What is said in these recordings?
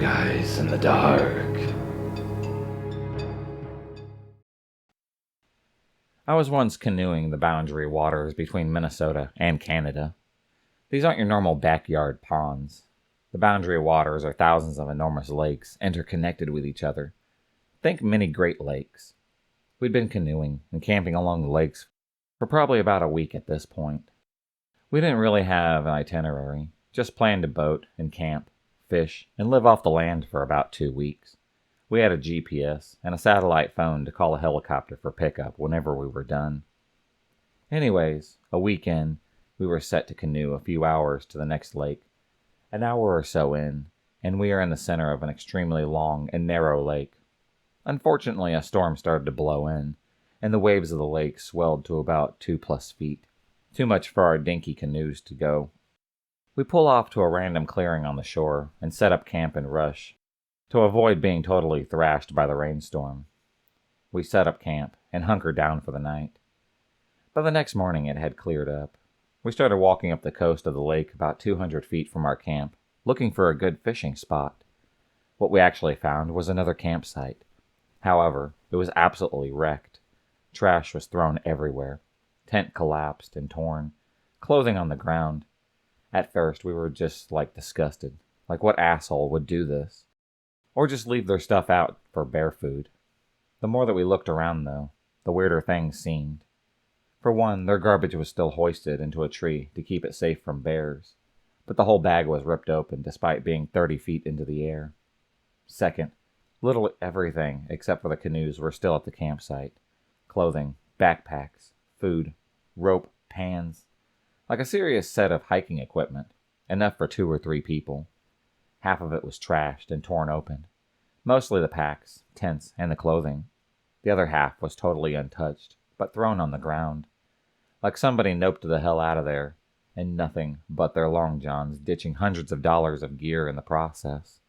guys in the dark. I was once canoeing the boundary waters between Minnesota and Canada. These aren't your normal backyard ponds. The boundary waters are thousands of enormous lakes interconnected with each other. Think mini Great Lakes. We'd been canoeing and camping along the lakes for probably about a week at this point. We didn't really have an itinerary, just planned to boat and camp, fish, and live off the land for about 2 weeks. We had a GPS and a satellite phone to call a helicopter for pickup whenever we were done. Anyways, a week in, we were set to canoe a few hours to the next lake. An hour or so in, and we are in the center of an extremely long and narrow lake. Unfortunately, a storm started to blow in, and the waves of the lake swelled to about 2+ feet. Too much for our dinky canoes to go. We pull off to a random clearing on the shore and set up camp and rush, to avoid being totally thrashed by the rainstorm. We set up camp and hunkered down for the night. By the next morning it had cleared up. We started walking up the coast of the lake about 200 feet from our camp, looking for a good fishing spot. What we actually found was another campsite. However, it was absolutely wrecked. Trash was thrown everywhere. Tent collapsed and torn. Clothing on the ground. At first we were just disgusted. Like, what asshole would do this? Or just leave their stuff out for bear food. The more that we looked around, though, the weirder things seemed. For one, their garbage was still hoisted into a tree to keep it safe from bears, but the whole bag was ripped open despite being 30 feet into the air. Second, literally everything except for the canoes were still at the campsite. Clothing, backpacks, food, rope, pans. Like a serious set of hiking equipment, enough for 2 or 3 people. Half of it was trashed and torn open. Mostly the packs, tents, and the clothing. The other half was totally untouched, but thrown on the ground. Like somebody noped the hell out of there, and nothing but their long johns, ditching hundreds of dollars of gear in the process.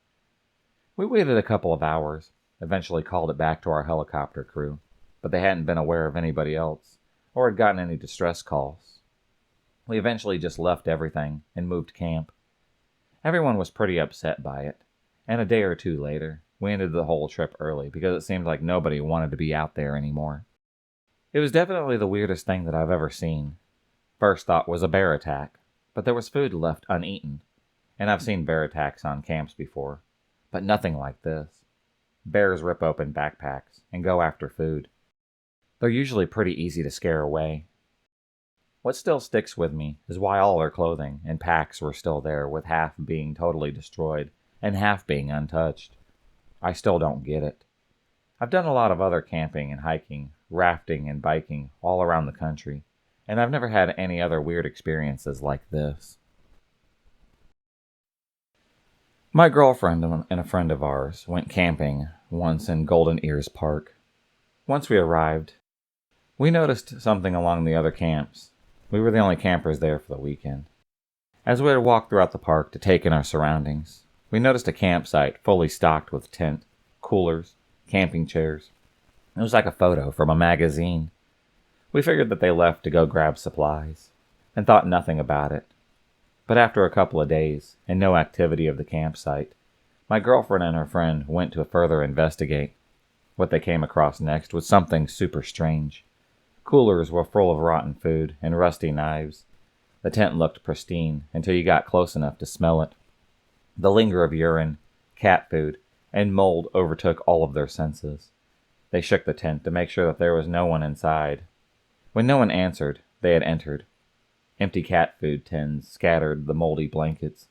We waited a couple of hours, eventually called it back to our helicopter crew, but they hadn't been aware of anybody else, or had gotten any distress calls. We eventually just left everything and moved camp. Everyone was pretty upset by it, and a day or 2 later, we ended the whole trip early because it seemed like nobody wanted to be out there anymore. It was definitely the weirdest thing that I've ever seen. First thought was a bear attack, but there was food left uneaten, and I've seen bear attacks on camps before, but nothing like this. Bears rip open backpacks and go after food. They're usually pretty easy to scare away. What still sticks with me is why all their clothing and packs were still there, with half being totally destroyed and half being untouched. I still don't get it. I've done a lot of other camping and hiking, rafting and biking all around the country, and I've never had any other weird experiences like this. My girlfriend and a friend of ours went camping once in Golden Ears Park. Once we arrived, we noticed something along the other camps. We were the only campers there for the weekend. As we had walked throughout the park to take in our surroundings, we noticed a campsite fully stocked with tent, coolers, camping chairs. It was like a photo from a magazine. We figured that they left to go grab supplies, and thought nothing about it. But after a couple of days, and no activity of the campsite, my girlfriend and her friend went to further investigate. What they came across next was something super strange. Coolers were full of rotten food and rusty knives. The tent looked pristine until you got close enough to smell it. The linger of urine, cat food, and mold overtook all of their senses. They shook the tent to make sure that there was no one inside. When no one answered, they had entered. Empty cat food tins scattered the moldy blankets,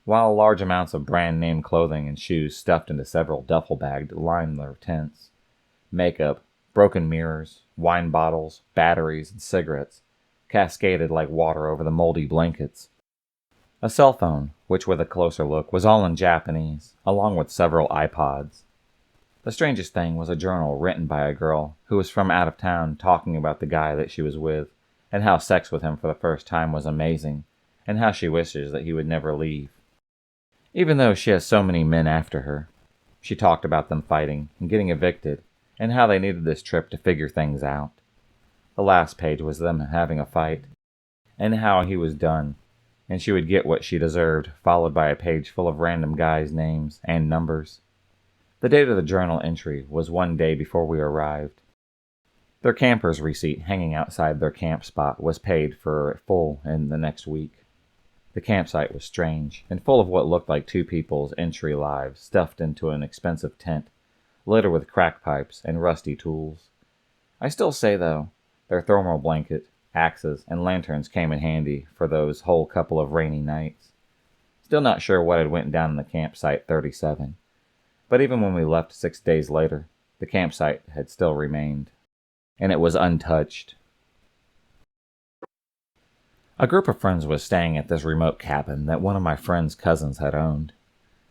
while large amounts of brand-name clothing and shoes stuffed into several duffel bags lined their tents. Makeup, broken mirrors, wine bottles, batteries, and cigarettes cascaded like water over the moldy blankets. A cell phone, which with a closer look was all in Japanese, along with several iPods. The strangest thing was a journal written by a girl who was from out of town talking about the guy that she was with, and how sex with him for the first time was amazing, and how she wishes that he would never leave. Even though she has so many men after her, she talked about them fighting and getting evicted, and how they needed this trip to figure things out. The last page was them having a fight, and how he was done, and she would get what she deserved, followed by a page full of random guys' names and numbers. The date of the journal entry was one day before we arrived. Their camper's receipt hanging outside their camp spot was paid for full in the next week. The campsite was strange, and full of what looked like two people's entry lives stuffed into an expensive tent, littered with crack pipes and rusty tools. I still say, though, their thermal blanket, axes, and lanterns came in handy for those whole couple of rainy nights. Still not sure what had went down in the campsite 37, but even when we left 6 days later, the campsite had still remained, and it was untouched. A group of friends was staying at this remote cabin that one of my friend's cousins had owned.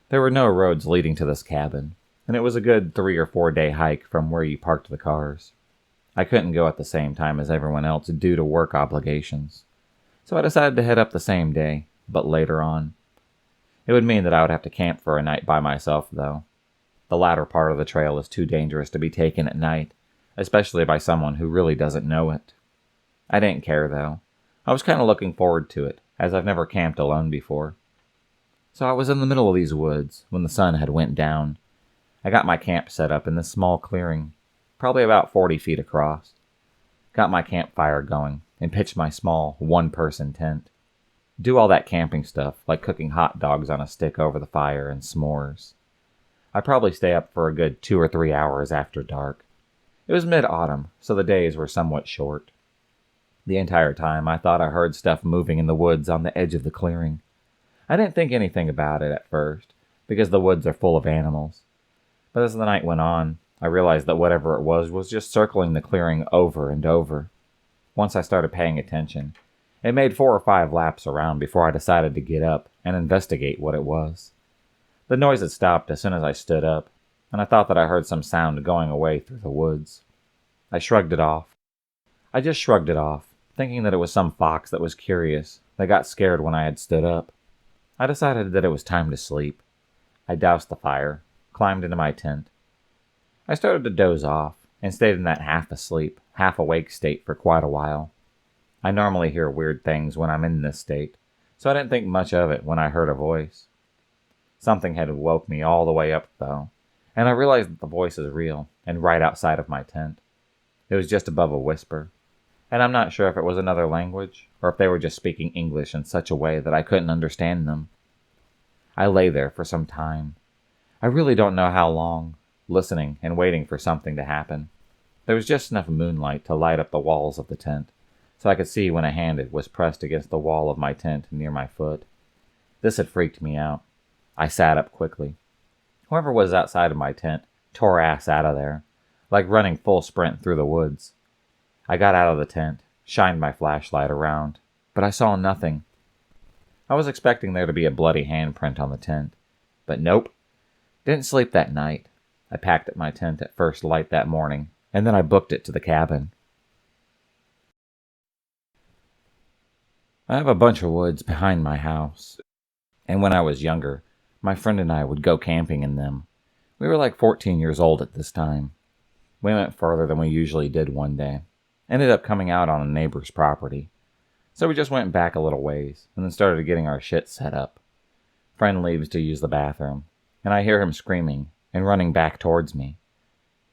There were no roads leading to this cabin, and it was a good 3 or 4 day hike from where you parked the cars. I couldn't go at the same time as everyone else due to work obligations, so I decided to head up the same day, but later on. It would mean that I would have to camp for a night by myself, though. The latter part of the trail is too dangerous to be taken at night, especially by someone who really doesn't know it. I didn't care, though. I was kind of looking forward to it, as I've never camped alone before. So I was in the middle of these woods when the sun had went down. I got my camp set up in this small clearing, probably about 40 feet across. Got my campfire going and pitched my small one-person tent. Do all that camping stuff, like cooking hot dogs on a stick over the fire and s'mores. I'd probably stay up for a good 2 or 3 hours after dark. It was mid-autumn, so the days were somewhat short. The entire time, I thought I heard stuff moving in the woods on the edge of the clearing. I didn't think anything about it at first, because the woods are full of animals. But as the night went on, I realized that whatever it was just circling the clearing over and over. Once I started paying attention, it made 4 or 5 laps around before I decided to get up and investigate what it was. The noise had stopped as soon as I stood up, and I thought that I heard some sound going away through the woods. I just shrugged it off, thinking that it was some fox that was curious, that got scared when I had stood up. I decided that it was time to sleep. I doused the fire, climbed into my tent. I started to doze off, and stayed in that half-asleep, half-awake state for quite a while. I normally hear weird things when I'm in this state, so I didn't think much of it when I heard a voice. Something had woke me all the way up, though, and I realized that the voice is real, and right outside of my tent. It was just above a whisper, and I'm not sure if it was another language, or if they were just speaking English in such a way that I couldn't understand them. I lay there for some time. I really don't know how long, listening and waiting for something to happen. There was just enough moonlight to light up the walls of the tent, so I could see when a hand was pressed against the wall of my tent near my foot. This had freaked me out. I sat up quickly. Whoever was outside of my tent tore ass out of there, like running full sprint through the woods. I got out of the tent, shined my flashlight around, but I saw nothing. I was expecting there to be a bloody handprint on the tent, but nope. Didn't sleep that night. I packed up my tent at first light that morning, and then I booked it to the cabin. I have a bunch of woods behind my house, and when I was younger, my friend and I would go camping in them. We were like 14 years old at this time. We went further than we usually did one day. Ended up coming out on a neighbor's property. So we just went back a little ways, and then started getting our shit set up. Friend leaves to use the bathroom, and I hear him screaming and running back towards me.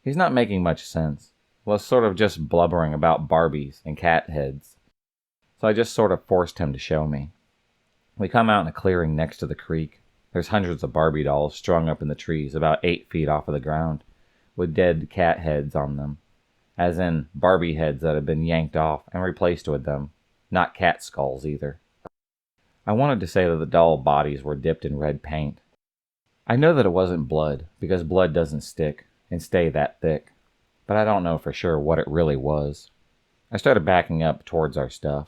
He's not making much sense. Was sort of just blubbering about Barbies and cat heads. So I just sort of forced him to show me. We come out in a clearing next to the creek. There's hundreds of Barbie dolls strung up in the trees about 8 feet off of the ground, with dead cat heads on them. As in Barbie heads that had been yanked off and replaced with them, not cat skulls either. I wanted to say that the doll bodies were dipped in red paint. I know that it wasn't blood, because blood doesn't stick and stay that thick, but I don't know for sure what it really was. I started backing up towards our stuff.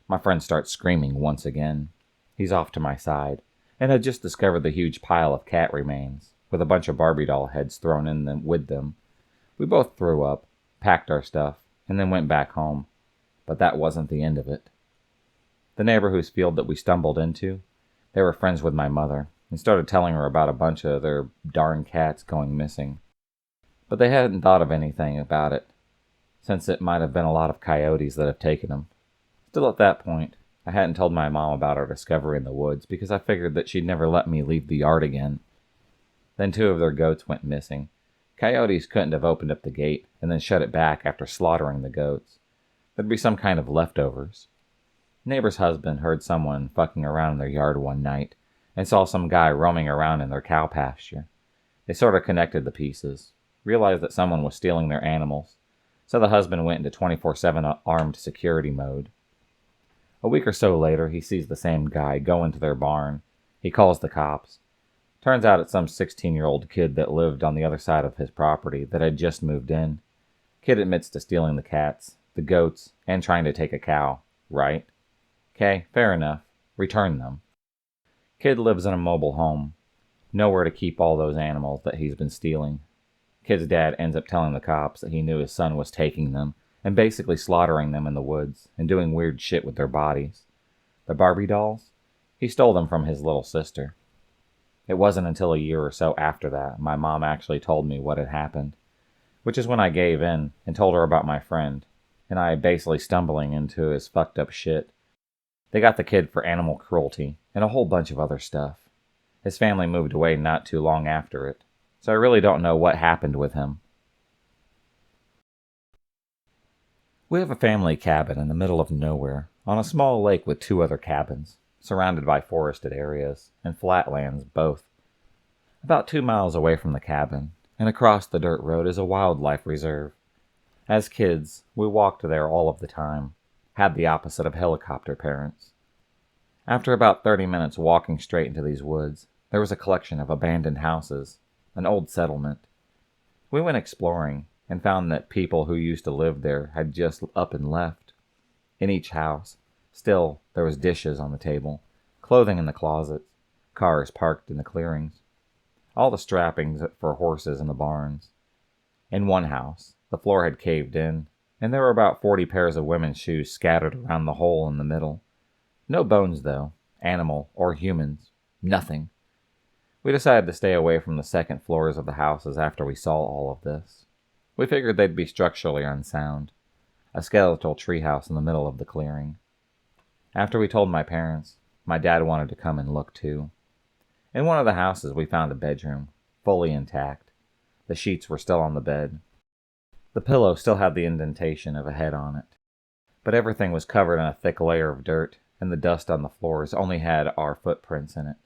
My friend starts screaming once again. He's off to my side, and had just discovered the huge pile of cat remains, with a bunch of Barbie doll heads thrown in them with them. We both threw up, packed our stuff, and then went back home. But that wasn't the end of it. The neighbor whose field that we stumbled into, they were friends with my mother, and started telling her about a bunch of their darn cats going missing. But they hadn't thought of anything about it, since it might have been a lot of coyotes that have taken them. Still at that point, I I hadn't told my mom about our discovery in the woods because I figured that she'd never let me leave the yard again. Then 2 of their goats went missing. Coyotes couldn't have opened up the gate and then shut it back after slaughtering the goats. There'd be some kind of leftovers. Neighbor's husband heard someone fucking around in their yard one night and saw some guy roaming around in their cow pasture. They sort of connected the pieces, realized that someone was stealing their animals, so the husband went into 24/7 armed security mode. A week or so later, he sees the same guy go into their barn. He calls the cops. Turns out it's some 16-year-old kid that lived on the other side of his property that had just moved in. Kid admits to stealing the cats, the goats, and trying to take a cow, right? Okay, fair enough. Return them. Kid lives in a mobile home. Nowhere to keep all those animals that he's been stealing. Kid's dad ends up telling the cops that he knew his son was taking them and basically slaughtering them in the woods and doing weird shit with their bodies. The Barbie dolls? He stole them from his little sister. It wasn't until a year or so after that my mom actually told me what had happened, which is when I gave in and told her about my friend, and I basically stumbling into his fucked up shit. They got the kid for animal cruelty and a whole bunch of other stuff. His family moved away not too long after it, so I really don't know what happened with him. We have a family cabin in the middle of nowhere, on a small lake with 2 other cabins, surrounded by forested areas and flatlands both. About 2 miles away from the cabin, and across the dirt road, is a wildlife reserve. As kids, we walked there all of the time, had the opposite of helicopter parents. After about 30 minutes walking straight into these woods, there was a collection of abandoned houses, an old settlement. We went exploring and found that people who used to live there had just up and left. In each house, still, there was dishes on the table, clothing in the closets, cars parked in the clearings, all the strappings for horses in the barns. In one house, the floor had caved in, and there were about 40 pairs of women's shoes scattered around the hole in the middle. No bones, though, animal or humans, nothing. We decided to stay away from the second floors of the houses after we saw all of this. We figured they'd be structurally unsound. A skeletal treehouse in the middle of the clearing. After we told my parents, my dad wanted to come and look too. In one of the houses we found a bedroom, fully intact. The sheets were still on the bed. The pillow still had the indentation of a head on it. But everything was covered in a thick layer of dirt, and the dust on the floors only had our footprints in it.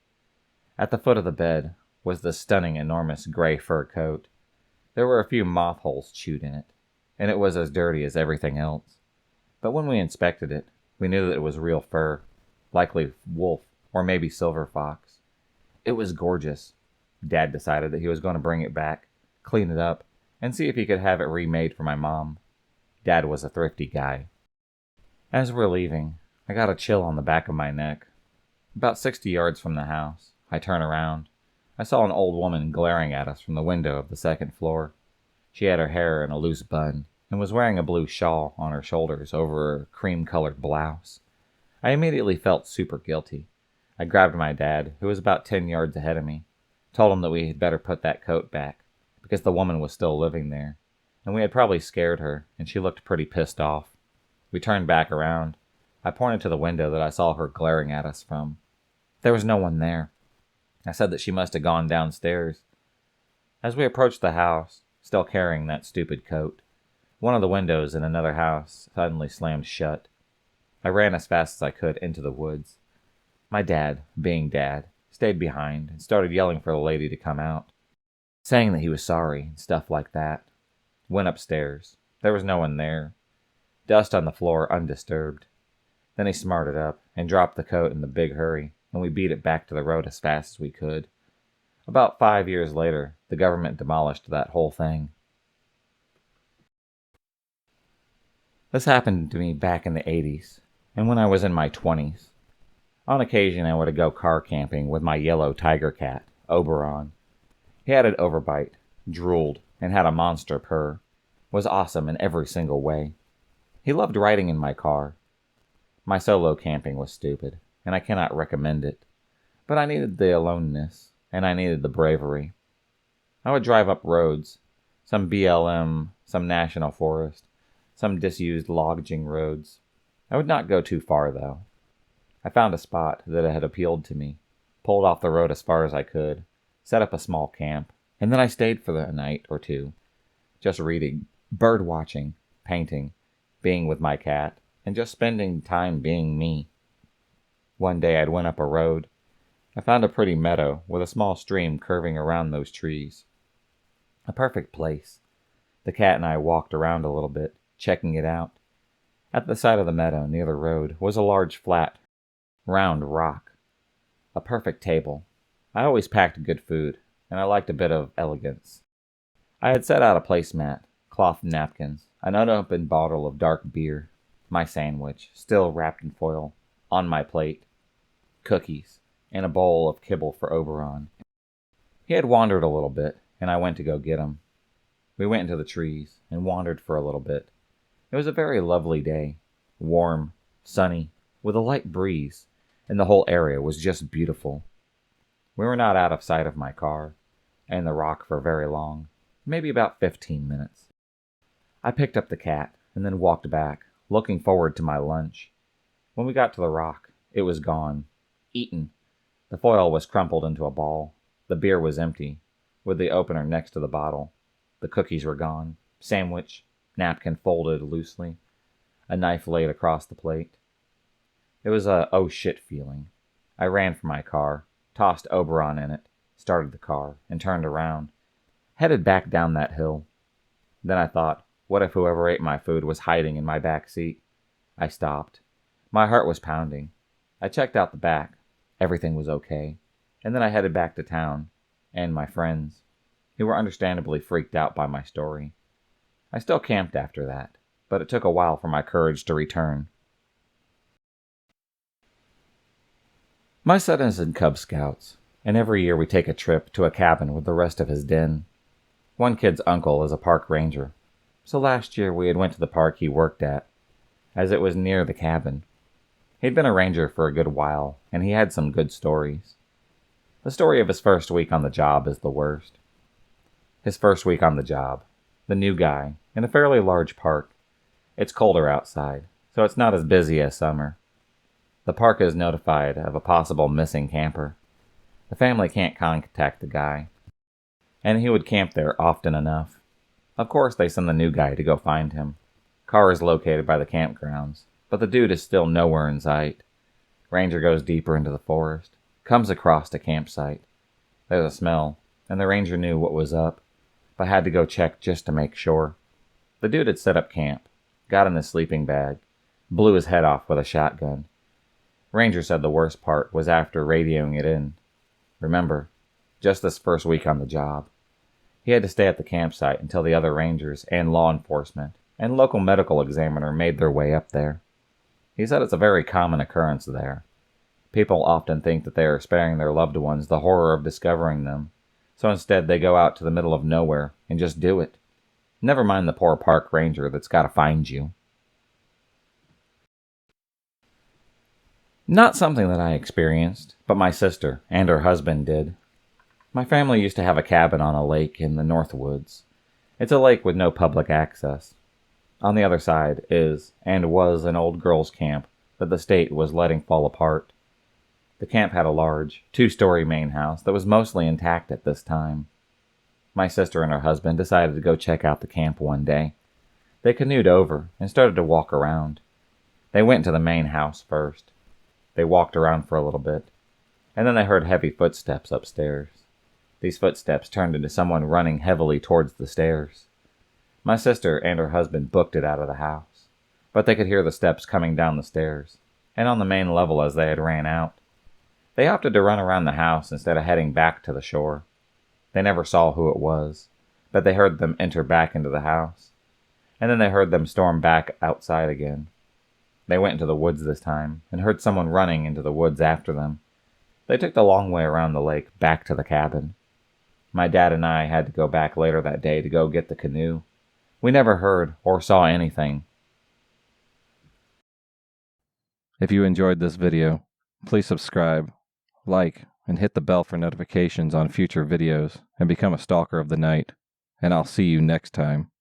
At the foot of the bed was the stunning, enormous gray fur coat. There were a few moth holes chewed in it, and it was as dirty as everything else. But when we inspected it, we knew that it was real fur, likely wolf or maybe silver fox. It was gorgeous. Dad decided that he was going to bring it back, clean it up, and see if he could have it remade for my mom. Dad was a thrifty guy. As we're leaving, I got a chill on the back of my neck. About 60 yards from the house, I turn around. I saw an old woman glaring at us from the window of the second floor. She had her hair in a loose bun and was wearing a blue shawl on her shoulders over her cream-colored blouse. I immediately felt super guilty. I grabbed my dad, who was about 10 yards ahead of me, told him that we had better put that coat back, because the woman was still living there, and we had probably scared her, and she looked pretty pissed off. We turned back around. I pointed to the window that I saw her glaring at us from. There was no one there. I said that she must have gone downstairs. As we approached the house, still carrying that stupid coat, one of the windows in another house suddenly slammed shut. I ran as fast as I could into the woods. My dad, being dad, stayed behind and started yelling for the lady to come out, saying that he was sorry and stuff like that. Went upstairs. There was no one there. Dust on the floor undisturbed. Then he smarted up and dropped the coat in a big hurry, and we beat it back to the road as fast as we could. About 5 years later, the government demolished that whole thing. This happened to me back in the 80s, and when I was in my 20s. On occasion, I would go car camping with my yellow tiger cat, Oberon. He had an overbite, drooled, and had a monster purr. Was awesome in every single way. He loved riding in my car. My solo camping was stupid, and I cannot recommend it. But I needed the aloneness, and I needed the bravery. I would drive up roads, some BLM, some national forest, some disused logging roads. I would not go too far, though. I found a spot that had appealed to me, pulled off the road as far as I could, set up a small camp, and then I stayed for a night or two, just reading, bird watching, painting, being with my cat, and just spending time being me. One day I'd went up a road. I found a pretty meadow with a small stream curving around those trees. A perfect place. The cat and I walked around a little bit, checking it out. At the side of the meadow, near the road, was a large flat, round rock. A perfect table. I always packed good food, and I liked a bit of elegance. I had set out a placemat, cloth napkins, an unopened bottle of dark beer, my sandwich, still wrapped in foil, on my plate, cookies, and a bowl of kibble for Oberon. He had wandered a little bit, and I went to go get him. We went into the trees and wandered for a little bit. It was a very lovely day, warm, sunny, with a light breeze, and the whole area was just beautiful. We were not out of sight of my car and the rock for very long, maybe about 15 minutes. I picked up the cat and then walked back, looking forward to my lunch. When we got to the rock, it was gone, eaten. The foil was crumpled into a ball. The beer was empty, with the opener next to the bottle. The cookies were gone, sandwich, napkin folded loosely, a knife laid across the plate. It was a oh shit feeling. I ran for my car, tossed Oberon in it, started the car, and turned around, headed back down that hill. Then I thought, what if whoever ate my food was hiding in my back seat? I stopped. My heart was pounding. I checked out the back. Everything was okay. And then I headed back to town, and my friends, who were understandably freaked out by my story. I still camped after that, but it took a while for my courage to return. My son is in Cub Scouts, and every year we take a trip to a cabin with the rest of his den. One kid's uncle is a park ranger, so last year we had went to the park he worked at, as it was near the cabin. He'd been a ranger for a good while, and he had some good stories. The story of his first week on the job is the worst. His first week on the job, the new guy, in a fairly large park. It's colder outside, so it's not as busy as summer. The park is notified of a possible missing camper. The family can't contact the guy, and he would camp there often enough. Of course, they send the new guy to go find him. Car is located by the campgrounds, but the dude is still nowhere in sight. Ranger goes deeper into the forest, comes across a campsite. There's a smell, and the ranger knew what was up, but had to go check just to make sure. The dude had set up camp, got in his sleeping bag, blew his head off with a shotgun. Ranger said the worst part was after radioing it in. Remember, just this first week on the job. He had to stay at the campsite until the other rangers and law enforcement and local medical examiner made their way up there. He said it's a very common occurrence there. People often think that they are sparing their loved ones the horror of discovering them, so instead they go out to the middle of nowhere and just do it. Never mind the poor park ranger that's got to find you. Not something that I experienced, but my sister and her husband did. My family used to have a cabin on a lake in the North Woods. It's a lake with no public access. On the other side is, and was, an old girls' camp that the state was letting fall apart. The camp had a large, 2-story main house that was mostly intact at this time. My sister and her husband decided to go check out the camp one day. They canoed over and started to walk around. They went to the main house first. They walked around for a little bit, and then they heard heavy footsteps upstairs. These footsteps turned into someone running heavily towards the stairs. My sister and her husband booked it out of the house, but they could hear the steps coming down the stairs, and on the main level as they had ran out. They opted to run around the house instead of heading back to the shore. They never saw who it was, but they heard them enter back into the house, and then they heard them storm back outside again. They went into the woods this time, and heard someone running into the woods after them. They took the long way around the lake back to the cabin. My dad and I had to go back later that day to go get the canoe. We never heard or saw anything. If you enjoyed this video, please subscribe, like, and hit the bell for notifications on future videos, and become a stalker of the night. And I'll see you next time.